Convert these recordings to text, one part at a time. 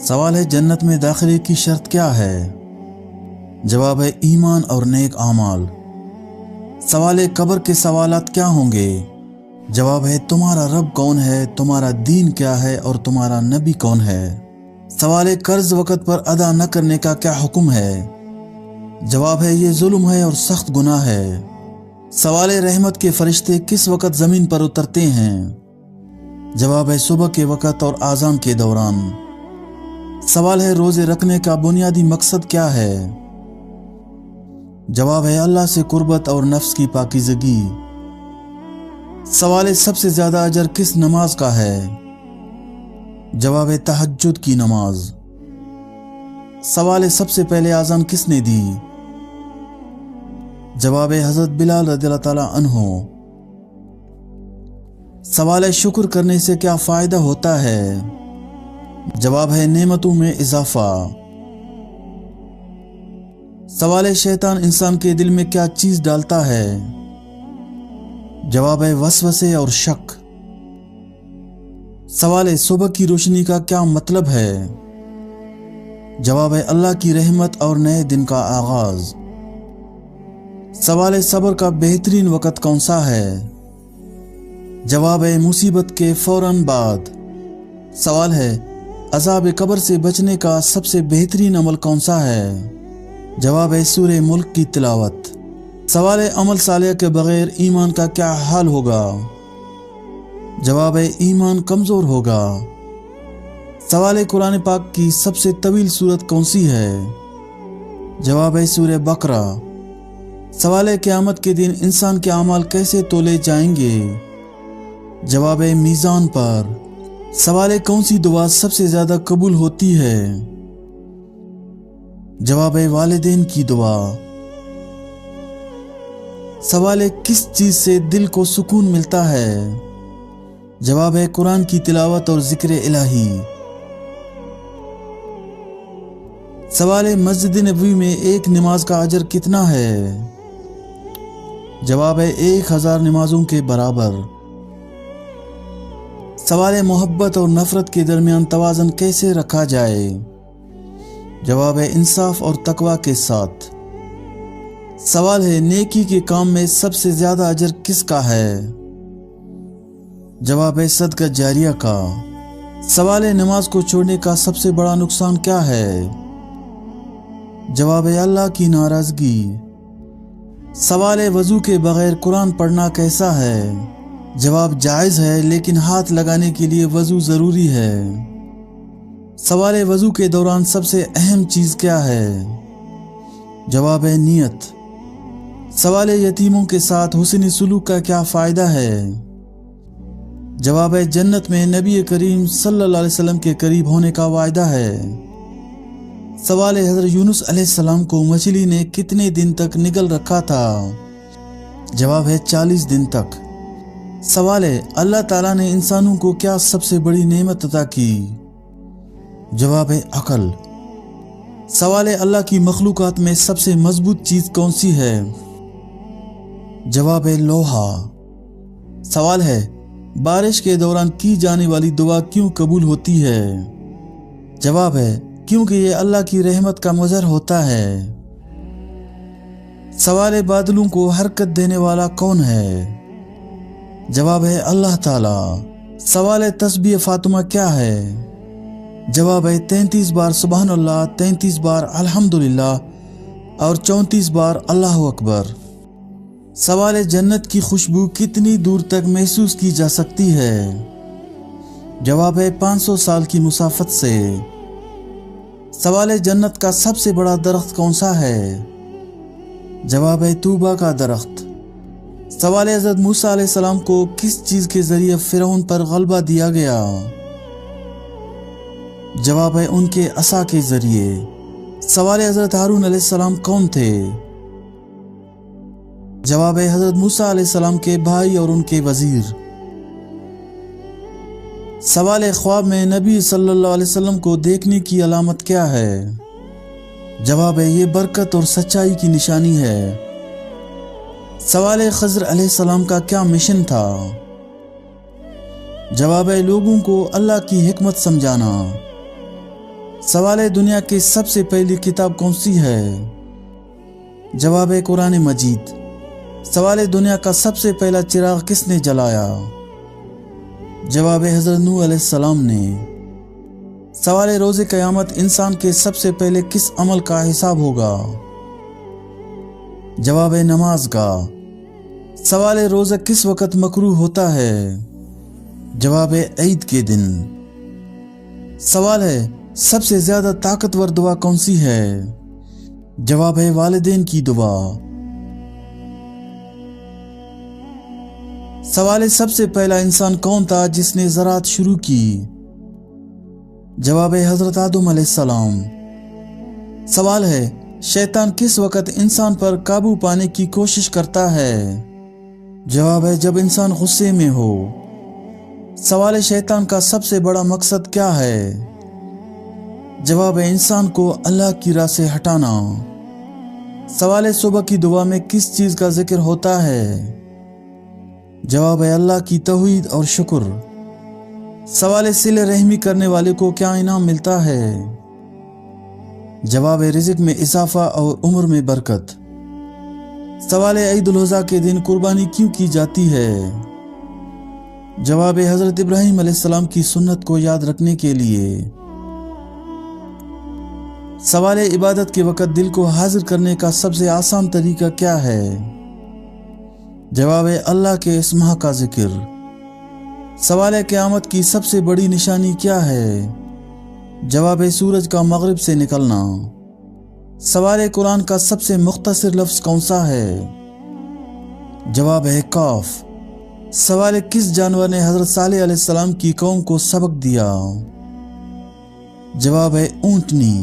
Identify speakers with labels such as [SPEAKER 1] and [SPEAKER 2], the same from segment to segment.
[SPEAKER 1] سوال ہے جنت میں داخلے کی شرط کیا ہے؟ جواب ہے ایمان اور نیک اعمال۔ سوال ہے قبر کے سوالات کیا ہوں گے؟ جواب ہے تمہارا رب کون ہے، تمہارا دین کیا ہے اور تمہارا نبی کون ہے۔ سوال ہے قرض وقت پر ادا نہ کرنے کا کیا حکم ہے؟ جواب ہے یہ ظلم ہے اور سخت گناہ ہے۔ سوال ہے رحمت کے فرشتے کس وقت زمین پر اترتے ہیں؟ جواب ہے صبح کے وقت اور اذان کے دوران۔ سوال ہے روزے رکھنے کا بنیادی مقصد کیا ہے؟ جواب ہے اللہ سے قربت اور نفس کی پاکیزگی۔ سوال ہے سب سے زیادہ اجر کس نماز کا ہے؟ جواب ہے تہجد کی نماز۔ سوال ہے سب سے پہلے اذان کس نے دی؟ جواب ہے حضرت بلال رضی اللہ تعالی عنہ۔ سوال ہے شکر کرنے سے کیا فائدہ ہوتا ہے؟ جواب ہے نعمتوں میں اضافہ۔ سوال ہے شیطان انسان کے دل میں کیا چیز ڈالتا ہے؟ جواب ہے وسوسے اور شک۔ سوال ہے صبح کی روشنی کا کیا مطلب ہے؟ جواب ہے اللہ کی رحمت اور نئے دن کا آغاز۔ سوال ہے صبر کا بہترین وقت کون سا ہے؟ جواب ہے مصیبت کے فوراً بعد۔ سوال ہے عذاب قبر سے بچنے کا سب سے بہترین عمل کون سا ہے؟ جواب ہے سورہ ملک کی تلاوت۔ سوال ہے عمل صالح کے بغیر ایمان کا کیا حال ہوگا؟ جواب ہے ایمان کمزور ہوگا۔ سوال ہے قرآن پاک کی سب سے طویل سورت کون سی ہے؟ جواب ہے سورہ بقرہ۔ سوال ہے قیامت کے دن انسان کے اعمال کیسے تولے جائیں گے؟ جواب ہے میزان پر۔ سوال ہے کون سی دعا سب سے زیادہ قبول ہوتی ہے؟ جواب ہے والدین کی دعا۔ سوال ہے کس چیز سے دل کو سکون ملتا ہے؟ جواب ہے قرآن کی تلاوت اور ذکر الہی۔ سوال ہے مسجد نبوی میں ایک نماز کا اجر کتنا ہے؟ جواب ہے 1000 نمازوں کے برابر۔ سوال ہے محبت اور نفرت کے درمیان توازن کیسے رکھا جائے؟ جواب ہے انصاف اور تقوی کے ساتھ۔ سوال ہے نیکی کے کام میں سب سے زیادہ اجر کس کا ہے؟ جواب ہے صدقہ جاریہ کا۔ سوال ہے نماز کو چھوڑنے کا سب سے بڑا نقصان کیا ہے؟ جواب ہے اللہ کی ناراضگی۔ سوال ہے وضو کے بغیر قرآن پڑھنا کیسا ہے؟ جواب جائز ہے لیکن ہاتھ لگانے کے لیے وضو ضروری ہے۔ سوال ہے وضو کے دوران سب سے اہم چیز کیا ہے؟ جواب ہے نیت۔ سوال ہے یتیموں کے ساتھ حسن سلوک کا کیا فائدہ ہے؟ جواب ہے جنت میں نبی کریم صلی اللہ علیہ وسلم کے قریب ہونے کا وعدہ ہے۔ سوال ہے حضرت یونس علیہ السلام کو مچھلی نے کتنے دن تک نگل رکھا تھا؟ جواب ہے 40 دن تک۔ سوال ہے اللہ تعالیٰ نے انسانوں کو کیا سب سے بڑی نعمت عطا کی؟ جواب ہے عقل۔ سوال ہے اللہ کی مخلوقات میں سب سے مضبوط چیز کون سی ہے؟ جواب ہے لوہا۔ سوال ہے بارش کے دوران کی جانے والی دعا کیوں قبول ہوتی ہے؟ جواب ہے کیونکہ یہ اللہ کی رحمت کا مظہر ہوتا ہے۔ سوال ہے بادلوں کو حرکت دینے والا کون ہے؟ جواب ہے اللہ تعالی۔ سوال ہے تسبیح فاطمہ کیا ہے؟ جواب ہے 33 بار سبحان اللہ، 33 بار الحمدللہ اور 34 بار اللہ اکبر۔ سوال ہے جنت کی خوشبو کتنی دور تک محسوس کی جا سکتی ہے؟ جواب ہے 500 سال کی مسافت سے۔ سوال ہے جنت کا سب سے بڑا درخت کون سا ہے؟ جواب ہے طوبہ کا درخت۔ سوال ہے حضرت موسیٰ علیہ السلام کو کس چیز کے ذریعے فرعون پر غلبہ دیا گیا؟ جواب ہے ان کے عصا کے ذریعے۔ سوال ہے حضرت ہارون علیہ السلام کون تھے؟ جواب ہے حضرت موسیٰ علیہ السلام کے بھائی اور ان کے وزیر۔ سوال ہے خواب میں نبی صلی اللہ علیہ وسلم کو دیکھنے کی علامت کیا ہے؟ جواب ہے یہ برکت اور سچائی کی نشانی ہے۔ سوال ہے خضر علیہ السلام کا کیا مشن تھا؟ جواب ہے لوگوں کو اللہ کی حکمت سمجھانا۔ सवाल है दुनिया की सबसे पहली किताब कौन सी है? जवाब है कुरान मजीद। सवाल है दुनिया का सबसे पहला चिराग किसने जलाया? जवाब है हजरत नूह अलैहिस्सलाम ने। सवाल है रोज़े क़यामत इंसान के सबसे पहले किस अमल का हिसाब होगा? जवाब है नमाज का। सवाल है रोज़ा किस वक़्त मकरूह होता है? जवाब है ईद के दिन। सवाल है सबसे ज़्यादा ताकतवर दुआ कौन सी है? जवाब है वालिदैन की दुआ। सवाल है सबसे पहला इंसान कौन था जिसने ज़राअत शुरू की? जवाब है हज़रत आदम अलैहिस्सलाम। सवाल है शैतान किस वक़्त इंसान पर काबू पाने की कोशिश करता है? जवाब है जब इंसान गुस्से में हो। सवाल है शैतान का सबसे बड़ा मकसद क्या है? जवाब है इंसान को अल्लाह की राह से हटाना। सवाल है सुबह की दुआ में किस चीज़ का जिक्र होता है? जवाब है अल्लाह की तौहीद और शुक्र। सवाल है सिले रहमी करने वाले को क्या इनाम मिलता है? जवाब है रिज़्क़ में इजाफा और उम्र में बरकत। सवाल है ईद उल अज़हा के दिन कुर्बानी क्यों की जाती है? जवाब है हज़रत इब्राहीम अलैहिस्सलाम की सुन्नत को याद रखने के लिए। सवाल है इबादत के वक़्त दिल को हाजिर करने का सबसे आसान तरीका क्या है? जवाब है अल्लाह के इस्मा का जिक्र। सवाल है क़यामत की सबसे बड़ी निशानी क्या है? जवाब है सूरज का मगरिब से निकलना। सवाल है कुरान का सबसे मुख्तसर लफ्ज़ कौन सा है? जवाब है काफ। सवाल है किस जानवर ने हज़रत सालेह अलैहिस्सलाम की कौम को सबक दिया? जवाब है ऊंटनी।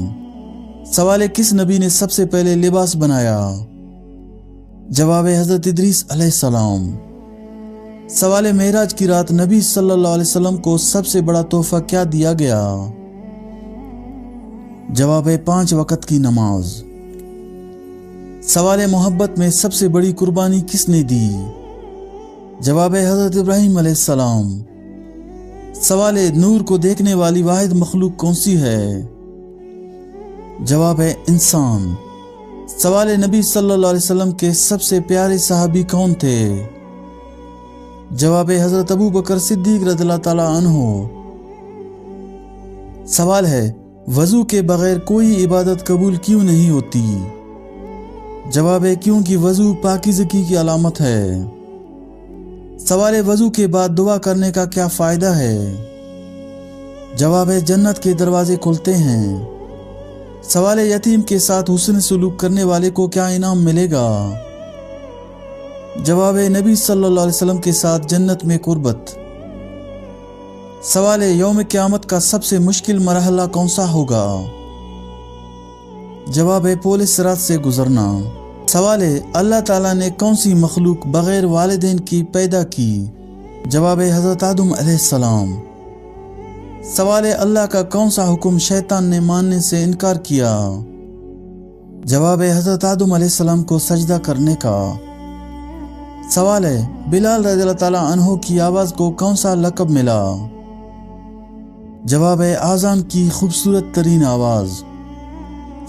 [SPEAKER 1] सवाल है किस नबी ने सबसे पहले लिबास बनाया? जवाब है हज़रत इदरीस अलैहिस्सलाम। सवाल है मेराज की रात नबी सल्लल्लाहु अलैहि वसल्लम को सबसे बड़ा तोहफा क्या दिया गया? जवाब है 5 वक़्त की नमाज। सवाल है मोहब्बत में सबसे बड़ी कुर्बानी किसने दी? जवाब है हज़रत इब्राहीम अलैहिस्सलाम। सवाल है नूर को देखने वाली वाहिद मखलूक कौन सी है? जवाब है इंसान। सवाल है नबी सल्लल्लाहु अलैहि वसल्लम के सबसे प्यारे सहाबी कौन थे? जवाब है हज़रत अबू बकर सिद्दीक़ रज़ियल्लाहु ताला अन्हु। सवाल है वज़ू के बगैर कोई इबादत कबूल क्यों नहीं होती? जवाब है क्योंकि वज़ू पाकीज़गी की अलामत है। सवाल है वज़ू के बाद दुआ करने का क्या फ़ायदा है? जवाब है जन्नत के दरवाजे खुलते हैं। सवाल है यतीम के साथ हुस्न सलूक करने वाले को क्या इनाम मिलेगा? जवाब है नबी सल्लल्लाहु अलैहि वसल्लम के साथ जन्नत में कुर्बत। सवाल है यौम क़यामत का सबसे मुश्किल मरहला कौन सा होगा? जवाब है पोल सिरात से गुजरना। सवाल है अल्लाह ताला ने कौन सी मखलूक बगैर वालिदैन की पैदा की? जवाब है हज़रत आदम अलैहिस्सलाम। सवाल है अल्लाह का कौन सा हुक्म शैतान ने मानने से इनकार किया? जवाब है हज़रत आदम अलैहिस्सलाम को सजदा करने का। सवाल है बिलाल रज़ियल्लाहु ताला अन्हु की आवाज़ को कौन सा लक़ब मिला? जवाब है आज़ान की खूबसूरत तरीन आवाज़।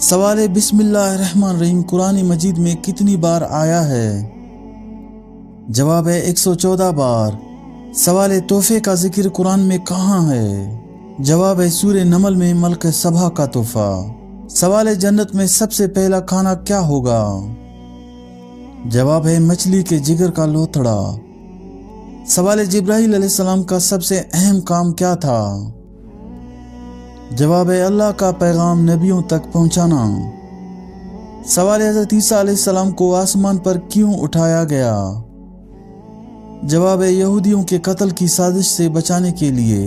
[SPEAKER 1] सवाल है बिस्मिल्लाहिर्रहमानिर्रहीम कुरान मजीद में कितनी बार आया है? जवाब है 114 बार। सवाल है तोहफे का जिक्र कुरान में कहाँ है? जवाब है सूरह नमल में मल्क सबा का तोहफा। सवाल है जन्नत में सबसे पहला खाना क्या होगा? जवाब है मछली के जिगर का लोथड़ा। सवाल है जिब्राईल अलैहिस्सलाम का सबसे अहम काम क्या था? जवाब है अल्लाह का पैगाम नबियों तक पहुंचाना। सवाल है हज़रत ईसा अलैहिस्सलाम को आसमान पर क्यों उठाया गया? जवाब है यहूदियों के कत्ल की साजिश से बचाने के लिए।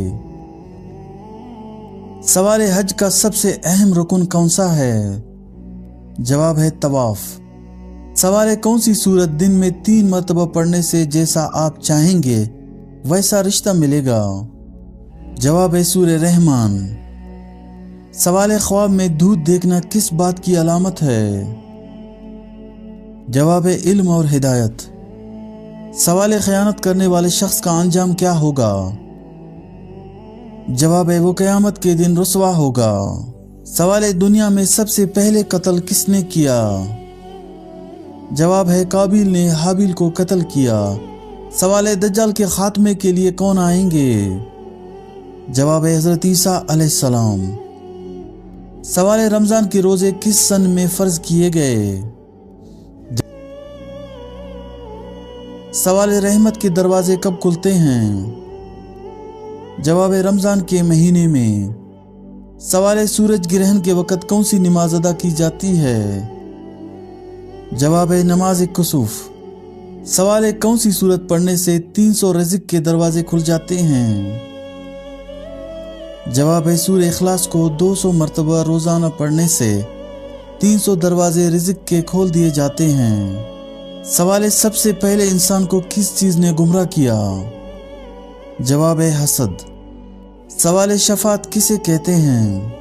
[SPEAKER 1] सवाल है हज का सबसे अहम रुकन कौन सा है? जवाब है तवाफ। सवाल है कौन सी सूरत दिन में 3 मरतबा पढ़ने से जैसा आप चाहेंगे वैसा रिश्ता मिलेगा? जवाब है सूरह रहमान। सवाल है ख्वाब में दूध देखना किस बात की अलामत है? जवाब है इल्म और हिदायत। सवाल है खयानत करने वाले शख्स का अंजाम क्या होगा? जवाब है वो क़यामत के दिन रुसवा होगा। सवाल है दुनिया में सबसे पहले कत्ल किसने किया? जवाब है काबिल ने हाबिल को कत्ल किया। सवाल है दज्जाल के खात्मे के लिए कौन आएंगे? जवाब है हजरत ईसा अलैहिस्सलाम। सवाल है रमजान के रोजे किस सन में फर्ज किए गए? सवाल है रहमत के दरवाजे कब खुलते हैं? जवाब है रमजान के महीने में। सवाल है सूरज ग्रहण के वक़्त कौन सी नमाज अदा की जाती है? जवाब है नमाज कुसूफ। सवाल है कौन सी सूरत पढ़ने से 300 रिज़्क़ के दरवाजे खुल जाते हैं? जवाब है सूरह इखलास को 200 मरतबा रोज़ाना पढ़ने से 300 दरवाजे रिज़्क़ के खोल दिए जाते हैं। सवाल है सबसे पहले इंसान को किस चीज़ ने गुमराह किया? जवाब है हसद। सवाल है शफात किसे कहते हैं?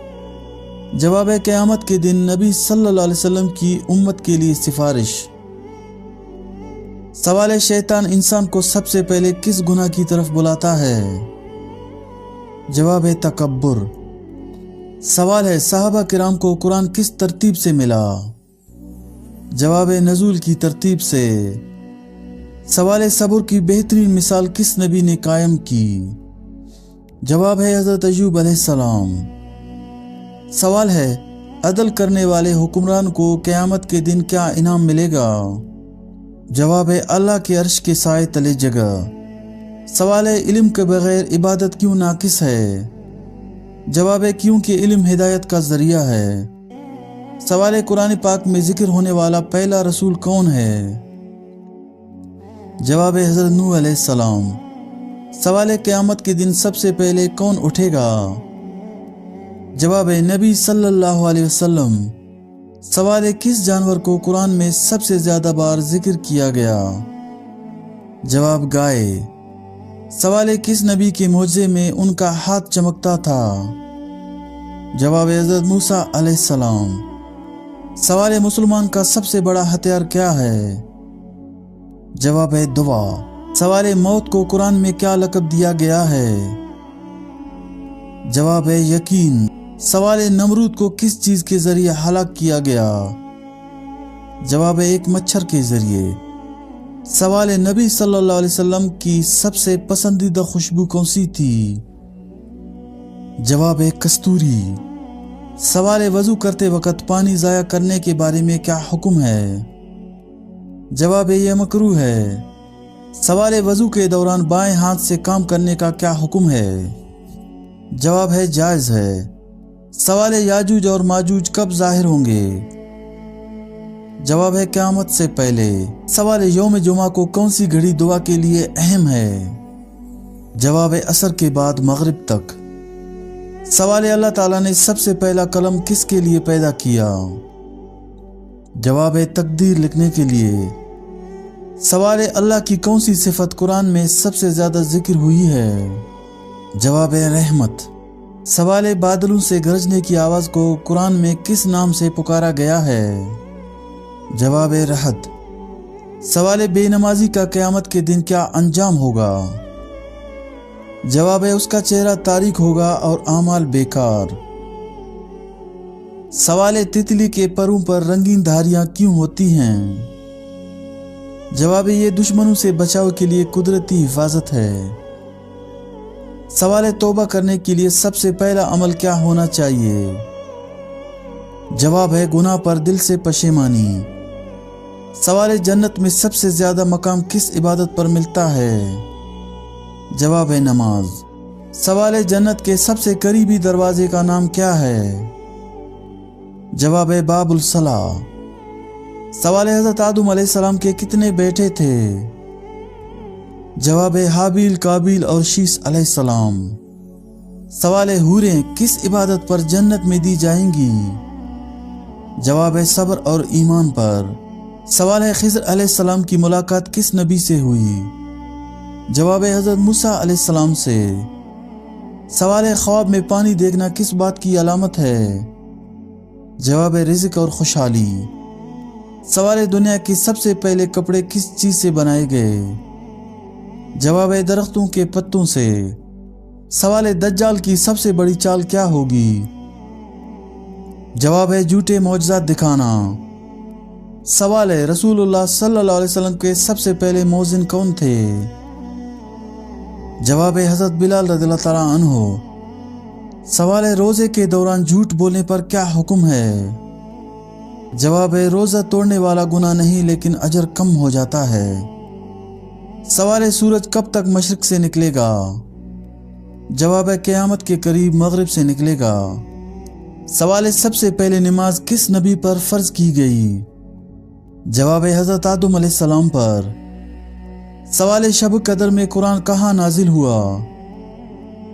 [SPEAKER 1] जवाब है क़यामत के दिन नबी सल्लल्लाहु अलैहि वसल्लम की उम्मत के लिए सिफारिश। सवाल है शैतान इंसान को सबसे पहले किस गुनाह की तरफ बुलाता है? जवाब है तकब्बुर। सवाल है सहाबा किराम को कुरान किस तरतीब से मिला? जवाब है नज़ूल की तरतीब से। सवाल है सब्र की बेहतरीन मिसाल किस नबी ने कायम की? जवाब है हज़रत अय्यूब अलैहिस्सलाम। सवाल है अदल करने वाले हुक्मरान को क़यामत के दिन क्या इनाम मिलेगा? जवाब है अल्लाह के अर्श के साए तले जगह। सवाल है इल्म के बगैर इबादत क्यों नाकिस है? जवाब है क्योंकि इल्म हिदायत का जरिया है। सवाल है कुरान पाक में जिक्र होने वाला पहला रसूल कौन है? जवाब है हज़रत नूह अलैहिस्सलाम। सवाल है क़यामत के दिन सबसे पहले कौन उठेगा? जवाब है नबी सल्लल्लाहु अलैहि वसल्लम। सवाल है किस जानवर को कुरान में सबसे ज्यादा बार जिक्र किया गया? जवाब गाय। सवाल है किस नबी के मोजे में उनका हाथ चमकता था? जवाब है हज़रत मूसा अलैहिस्सलाम। सवाल है मुसलमान का सबसे बड़ा हथियार क्या है? जवाब है दुआ। सवाल है मौत को कुरान में क्या लक़ब दिया गया है? जवाब है यकीन। सवाल है नमरूद को किस चीज के जरिए हलाक किया गया? जवाब है एक मच्छर के जरिए। सवाल है नबी सल्लल्लाहु अलैहि वसल्लम की सबसे पसंदीदा खुशबू कौन सी थी? जवाब है कस्तूरी। सवाल है वजू करते वक्त पानी ज़ाया करने के बारे में क्या हुक्म है? जवाब है यह मकरूह है। सवाल है वजू के दौरान बाएं हाथ से काम करने का क्या हुक्म है? जवाब है जायज़ है। सवाल है याजूज और माजूज कब जाहिर होंगे? जवाब है क़यामत से पहले। सवाल है यौम जुमा को कौन सी घड़ी दुआ के लिए अहम है? जवाब है असर के बाद मगरिब तक। सवाल है अल्लाह ताला ने सबसे पहला कलम किसके लिए पैदा किया? जवाब है तकदीर लिखने के लिए। सवाल है अल्लाह की कौन सी सिफत कुरान में सबसे ज्यादा जिक्र हुई है? जवाब है रहमत। सवाल है बादलों से गरजने की आवाज को कुरान में किस नाम से पुकारा गया है? जवाब है रहत। सवाल है बेनमाजी का क़यामत के दिन क्या अंजाम होगा? जवाब है उसका चेहरा तारीक होगा और आमाल बेकार। सवाल है तितली के परों पर रंगीन धारियां क्यों होती हैं? जवाब है ये दुश्मनों से बचाव के लिए कुदरती हिफाजत है। सवाल है तौबा करने के लिए सबसे पहला अमल क्या होना चाहिए? जवाब है गुनाह पर दिल से पशेमानी। सवाल है जन्नत में सबसे ज्यादा मकाम किस इबादत पर मिलता है? जवाब है नमाज। सवाल है जन्नत के सबसे करीबी दरवाजे का नाम क्या है? जवाब है बाबुल सलाह। सवाल है हज़रत आदम अलैहिस्सलाम के कितने बेटे थे? जवाब है हाबिल, काबिल और शीस अलैहिस्सलाम। सवाल है हूरें किस इबादत पर जन्नत में दी जाएंगी? जवाब है सब्र और ईमान पर। सवाल है खिज़र अलैहिस्सलाम की मुलाकात किस नबी से हुई? जवाब है हज़रत मूसा अलैहिस्सलाम से। सवाल है ख्वाब में पानी देखना किस बात की अलामत है? जवाब है रिज़्क़ और खुशहाली। सवाल है दुनिया के सबसे पहले कपड़े किस चीज से बनाए गए? जवाब है दरख्तों के पत्तों से। सवाल है दज्जाल की सबसे बड़ी चाल क्या होगी? जवाब है झूठे मौजज़ात दिखाना। सवाल है रसूलुल्लाह सल्लल्लाहु अलैहि वसल्लम के सबसे पहले मौज़िन कौन थे? जवाब है हज़रत बिलाल रज़ियल्लाहु तआला अन्हु। सवाल है रोज़े के दौरान झूठ बोलने पर क्या हुक्म है? जवाब है रोज़ा तोड़ने वाला गुनाह नहीं लेकिन अजर कम हो जाता है। सवाल है सूरज कब तक मशरिक से निकलेगा? जवाब है क़यामत के करीब मगरिब से निकलेगा। सवाल है सबसे पहले नमाज किस नबी पर फ़र्ज की गई? जवाब है हज़रत आदम अलैहिस्सलाम पर। सवाल है शब कदर में कुरान कहाँ नाजिल हुआ?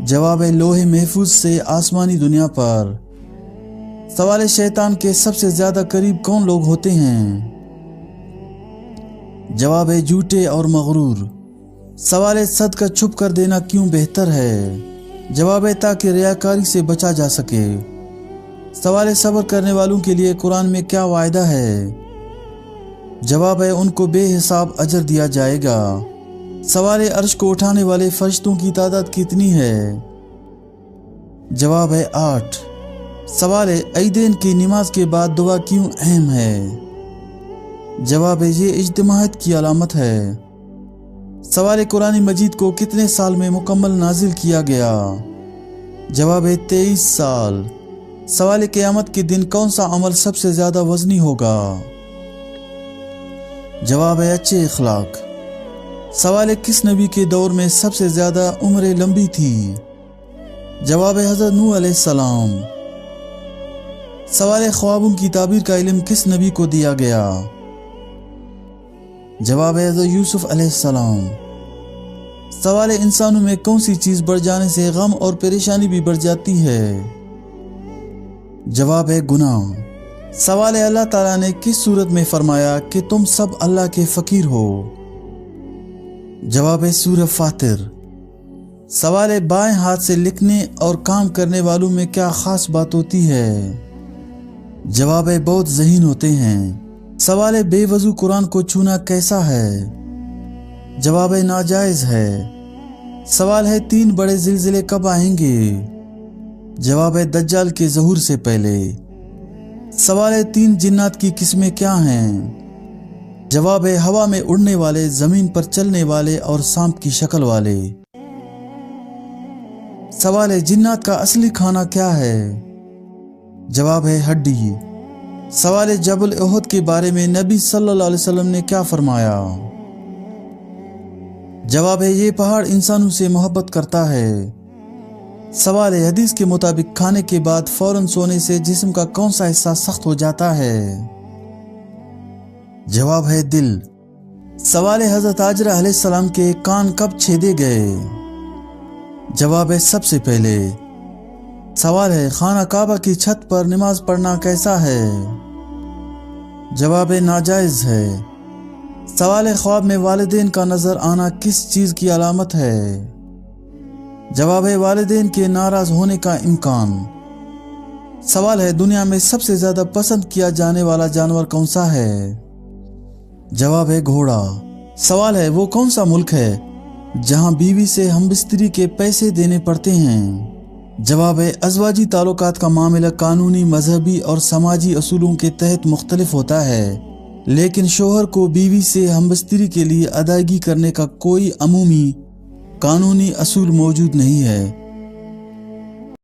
[SPEAKER 1] जवाब है लोहे महफूज से आसमानी दुनिया पर। सवाल है शैतान के सबसे ज्यादा करीब कौन लोग होते हैं? जवाब है झूठे और मगरूर। सवाल है सदका छुप कर देना क्यों बेहतर है? जवाब है ताकि रियाकारी से बचा जा सके। सवाल है सब्र करने वालों के लिए कुरान में क्या वायदा है? जवाब है उनको बेहिसाब अजर दिया जाएगा। सवाल है अर्श को उठाने वाले फरिश्तों की तादाद कितनी है? जवाब है 8। सवाल है ईदैन की नमाज के बाद दुआ क्यों अहम है? जवाब है ये इज्तिमाअत की अलामत है। सवाल है कुरान मजीद को कितने साल में मुकम्मल नाजिल किया गया? जवाब है 23 साल। सवाल है क़यामत के दिन कौन सा अमल सबसे ज्यादा वजनी होगा? जवाब है अच्छे इखलाक। सवाल है किस नबी के दौर में सबसे ज्यादा उम्र लंबी थी? जवाब है हज़रत नूह अलैहिस्सलाम। सवाल है ख्वाबों की ताबीर का इल्म किस नबी को दिया गया? जवाब है हज़रत यूसुफ अलैहिस्सलाम। सवाल है इंसानों में कौन सी चीज बढ़ जाने से गम और परेशानी भी बढ़ जाती है? जवाब है गुनाह। सवाल है अल्लाह ताला ने किस सूरत में फरमाया कि तुम सब अल्लाह के फकीर हो? जवाब है सूरह फातिर। सवाल है बाएं हाथ से लिखने और काम करने वालों में क्या खास बात होती है? जवाब है बहुत ज़हीन होते हैं। सवाल है बेवजू कुरान को छूना कैसा है? जवाब है नाजायज है। सवाल है 3 बड़े जिलजिले कब आएंगे? जवाब है दज्जाल के ज़हूर से पहले। सवाल है 3 जिन्नात की किस्में क्या हैं? जवाब है हवा में उड़ने वाले, जमीन पर चलने वाले और सांप की शक्ल वाले। सवाल है जिन्नात का असली खाना क्या है? जवाब है हड्डी। सवाल है जबल उहद के बारे में नबी सल्लल्लाहु अलैहि वसल्लम ने क्या फरमाया? जवाब है ये पहाड़ इंसानों से मोहब्बत करता है। सवाल है हदीस के मुताबिक खाने के बाद फौरन सोने से जिस्म का कौन सा हिस्सा सख्त हो जाता है? जवाब है दिल। सवाल है हजरत हाजरा अलैहिस्सलाम के कान कब छेदे गए? जवाब है सबसे पहले। सवाल है खाना काबा की छत पर नमाज पढ़ना कैसा है? जवाब है नाजायज है। सवाल है ख्वाब में वालिदैन का नजर आना किस चीज की अलामत है? जवाब है वालिदैन के नाराज होने का इम्कान। सवाल है दुनिया में सबसे ज्यादा पसंद किया जाने वाला जानवर कौन सा है? जवाब है घोड़ा। सवाल है वो कौन सा मुल्क है जहां बीवी से हमबिस्तरी के पैसे देने पड़ते हैं? जवाब है अज़वाजी ताल्लुकात का मामला कानूनी, मजहबी और समाजी असूलों के तहत मुख्तलिफ होता है, लेकिन शोहर को बीवी से हमबिस्तरी के लिए अदायगी करने का कोई अमूमी कानूनी असूल मौजूद नहीं है।